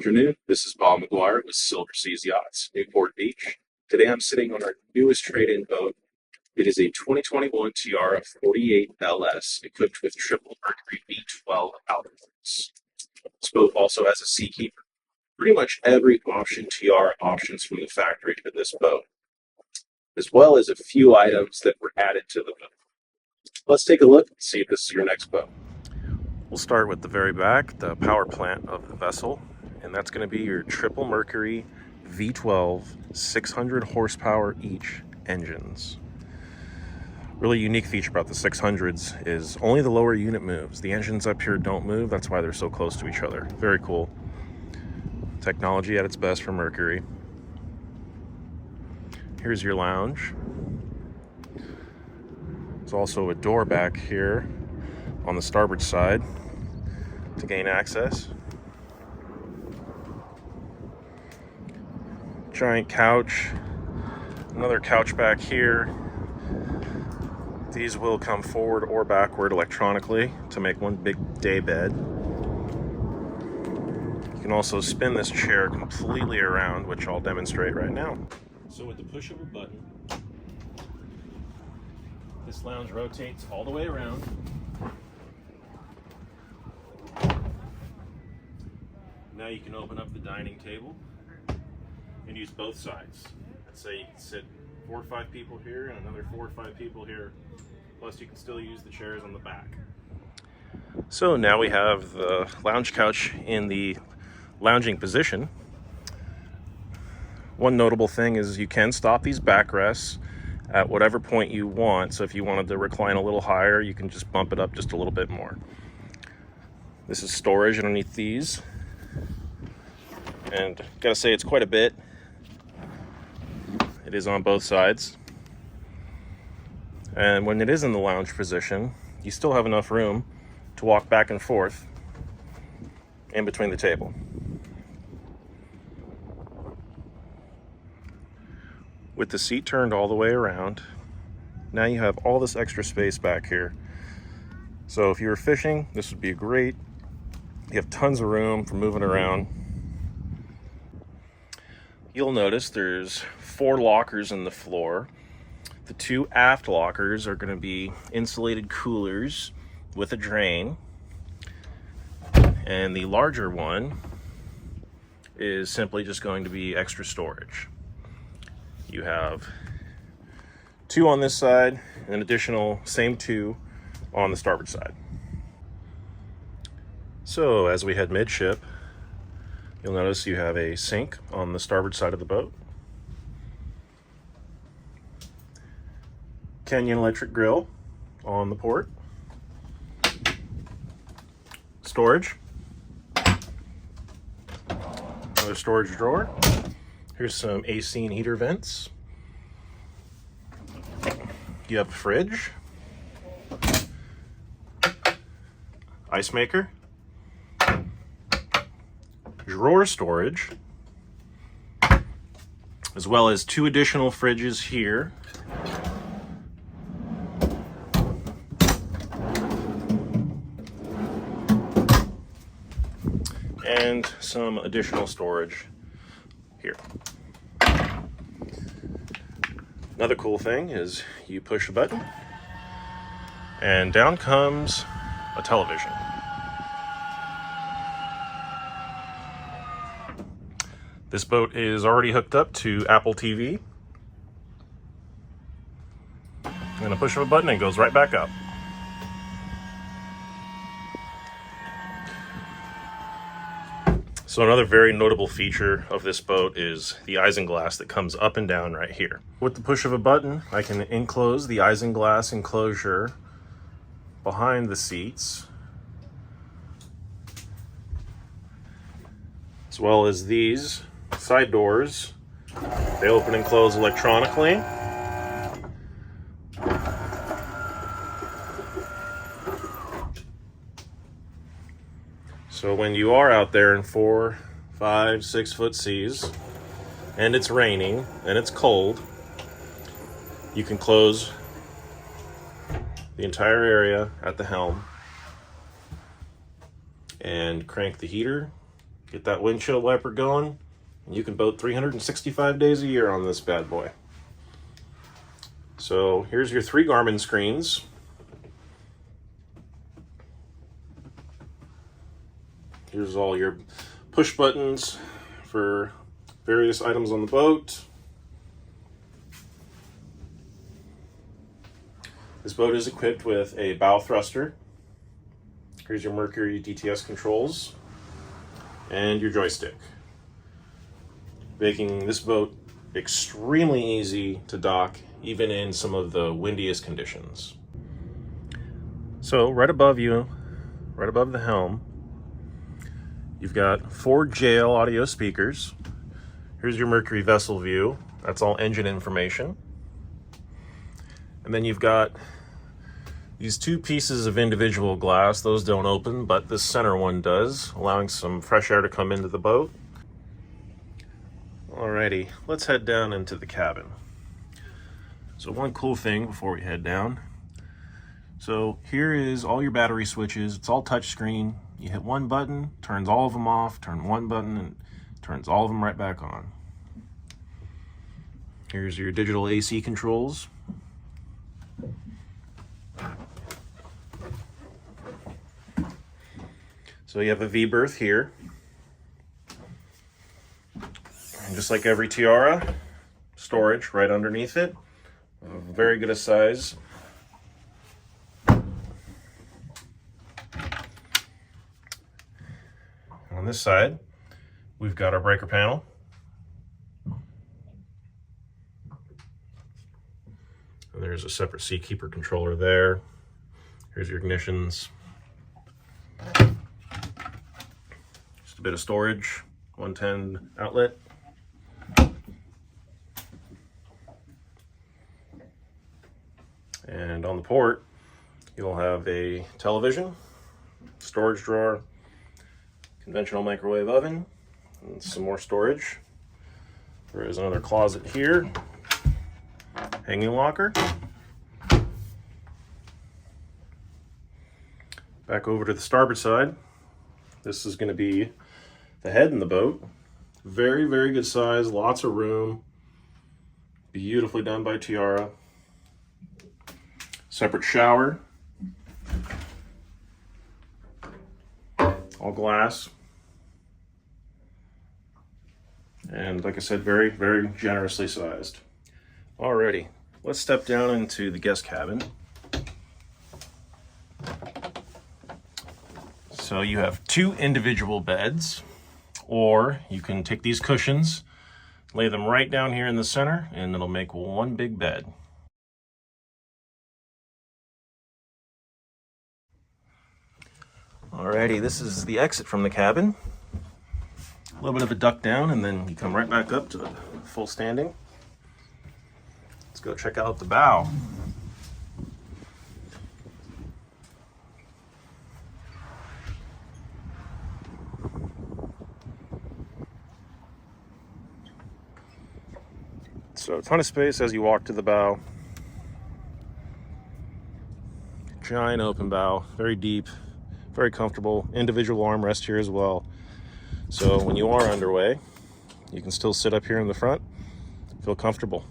afternoon. This is Bob McGuire with Silver Seas Yachts, Newport Beach. Today I'm sitting on our newest trade-in boat. It is a 2021 Tiara 48 LS equipped with triple Mercury V12 outlets. This boat also has a seakeeper. Pretty much every option Tiara options from the factory to this boat, as well as a few items that were added to the boat. Let's take a look and see if this is your next boat. We'll start with the very back, the power plant of the vessel, and that's going to be your triple Mercury V12 600 horsepower each engines. Really unique feature about the 600s is only the lower unit moves. The engines up here don't move, that's why they're so close to each other. Very cool. Technology at its best for Mercury. Here's your lounge. There's also a door back here on the starboard side to gain access. Giant couch, another couch back here. These will come forward or backward electronically to make one big day bed. You can also spin this chair completely around, which I'll demonstrate right now. So with the push of a button, this lounge rotates all the way around. Now you can open up the dining table and use both sides. Let's say you can sit 4 or 5 people here and another 4 or 5 people here. Plus you can still use the chairs on the back. So now we have the lounge couch in the lounging position. One notable thing is you can stop these backrests at whatever point you want. So if you wanted to recline a little higher, you can just bump it up just a little bit more. This is storage underneath these. And gotta say, it's quite a bit. It is on both sides. And when it is in the lounge position, you still have enough room to walk back and forth in between the table. With the seat turned all the way around, now you have all this extra space back here. So if you were fishing, this would be great. You have tons of room for moving around. You'll notice there's 4 lockers in the floor. The 2 aft lockers are going to be insulated coolers with a drain. And the larger one is simply just going to be extra storage. You have 2 on this side and an additional same 2 on the starboard side. So as we head midship, you'll notice you have a sink on the starboard side of the boat. Canyon electric grill on the port. Storage. Another storage drawer. Here's some AC and heater vents. You have a fridge. Ice maker. Drawer storage, as well as 2 additional fridges here. And some additional storage here. Another cool thing is you push a button and down comes a television. This boat is already hooked up to Apple TV. I'm going to push of a button and it goes right back up. So another very notable feature of this boat is the isinglass that comes up and down right here. With the push of a button, I can enclose the isinglass enclosure behind the seats, as well as these side doors. They open and close electronically. So when you are out there in 4, 5, 6 foot seas and it's raining and it's cold, you can close the entire area at the helm and crank the heater Get that windshield wiper going, and you can boat 365 days a year on this bad boy. So here's your 3 Garmin screens. Here's all your push buttons for various items on the boat. This boat is equipped with a bow thruster. Here's your Mercury DTS controls and your joystick, making this boat extremely easy to dock even in some of the windiest conditions. So right above you, right above the helm, you've got 4 JL audio speakers. Here's your Mercury vessel view. That's all engine information. And then you've got these 2 pieces of individual glass. Those don't open, but this center one does, allowing some fresh air to come into the boat. Alrighty, let's head down into the cabin. So one cool thing before we head down. So here is all your battery switches. It's all touch screen. You hit one button, turns all of them off, turn one button, and turns all of them right back on. Here's your digital AC controls. So you have a V berth here. And just like every Tiara, storage right underneath it. Very good a size. On this side, we've got our breaker panel. And there's a separate Seakeeper controller there. Here's your ignitions. Just a bit of storage, 110 outlet. And on the port, you'll have a television, storage drawer, conventional microwave oven, and some more storage. There is another closet here, hanging locker. Back over to the starboard side. This is going to be the head in the boat. Very, very good size, lots of room. Beautifully done by Tiara. Separate shower. All glass. And like I said, very, very generously sized. Alrighty, let's step down into the guest cabin. So you have 2 individual beds, or you can take these cushions, lay them right down here in the center, and it'll make one big bed. Alrighty, this is the exit from the cabin. A little bit of a duck down, and then you come right back up to the full standing. Let's go check out the bow. So a ton of space as you walk to the bow. Giant open bow, very deep, very comfortable. Individual armrest here as well. So when you are underway, you can still sit up here in the front, feel comfortable.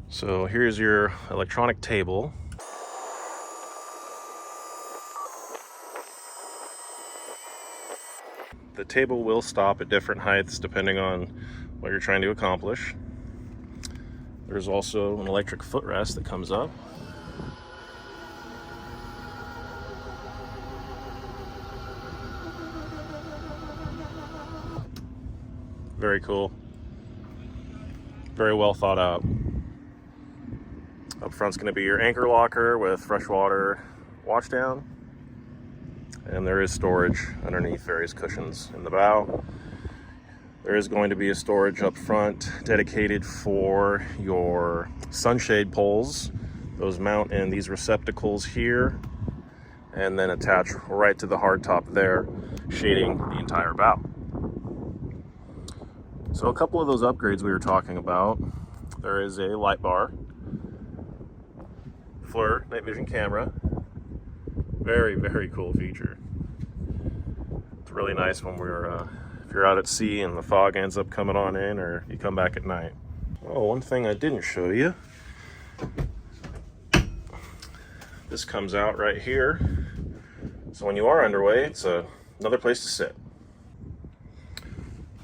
So here's your electronic table. The table will stop at different heights depending on what you're trying to accomplish. There's also an electric footrest that comes up. Very cool. Very well thought out. Up front's going to be your anchor locker with freshwater washdown. And there is storage underneath various cushions in the bow. There is going to be a storage up front dedicated for your sunshade poles. Those mount in these receptacles here and then attach right to the hardtop there, shading the entire bow. So a couple of those upgrades we were talking about. There is a light bar, FLIR night vision camera. Very, very cool feature. really nice when if you're out at sea and the fog ends up coming on in, or you come back at night. Oh, one thing I didn't show you. This comes out right here. So when you are underway, it's another place to sit.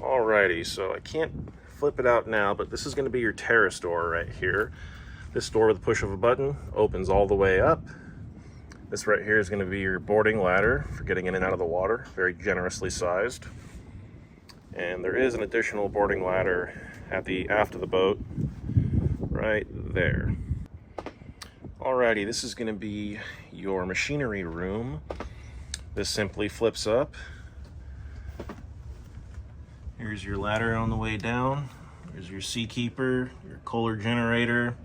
Alrighty, so I can't flip it out now, but this is going to be your terrace door right here. This door with the push of a button opens all the way up. This right here is going to be your boarding ladder for getting in and out of the water, very generously sized. And there is an additional boarding ladder at the aft of the boat, right there. Alrighty, this is going to be your machinery room. This simply flips up. Here's your ladder on the way down. There's your seakeeper, your Kohler generator.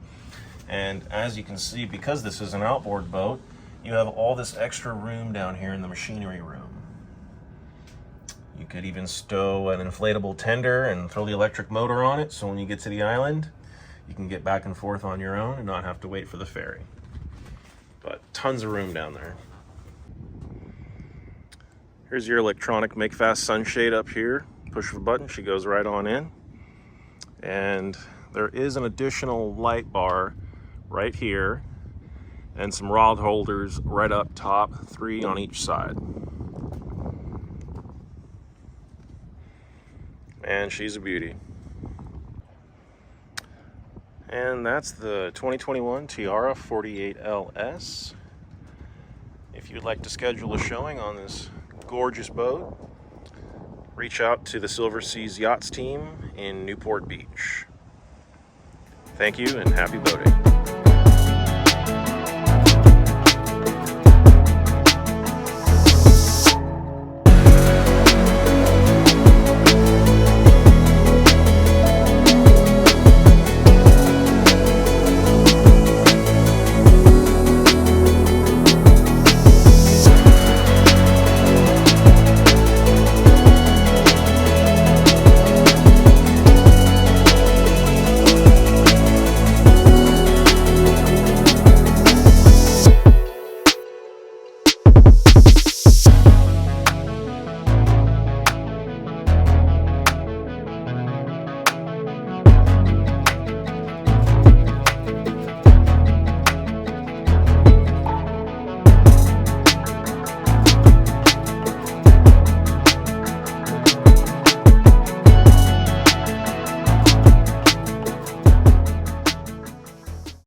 And as you can see, because this is an outboard boat, you have all this extra room down here in the machinery room. You could even stow an inflatable tender and throw the electric motor on it, so when you get to the island, you can get back and forth on your own and not have to wait for the ferry. But tons of room down there. Here's your electronic make fast sunshade up here. Push of a button, she goes right on in. And there is an additional light bar right here and some rod holders right up top, 3 on each side. And she's a beauty. And that's the 2021 Tiara 48LS. If you'd like to schedule a showing on this gorgeous boat, reach out to the Silver Seas Yachts team in Newport Beach. Thank you and happy boating.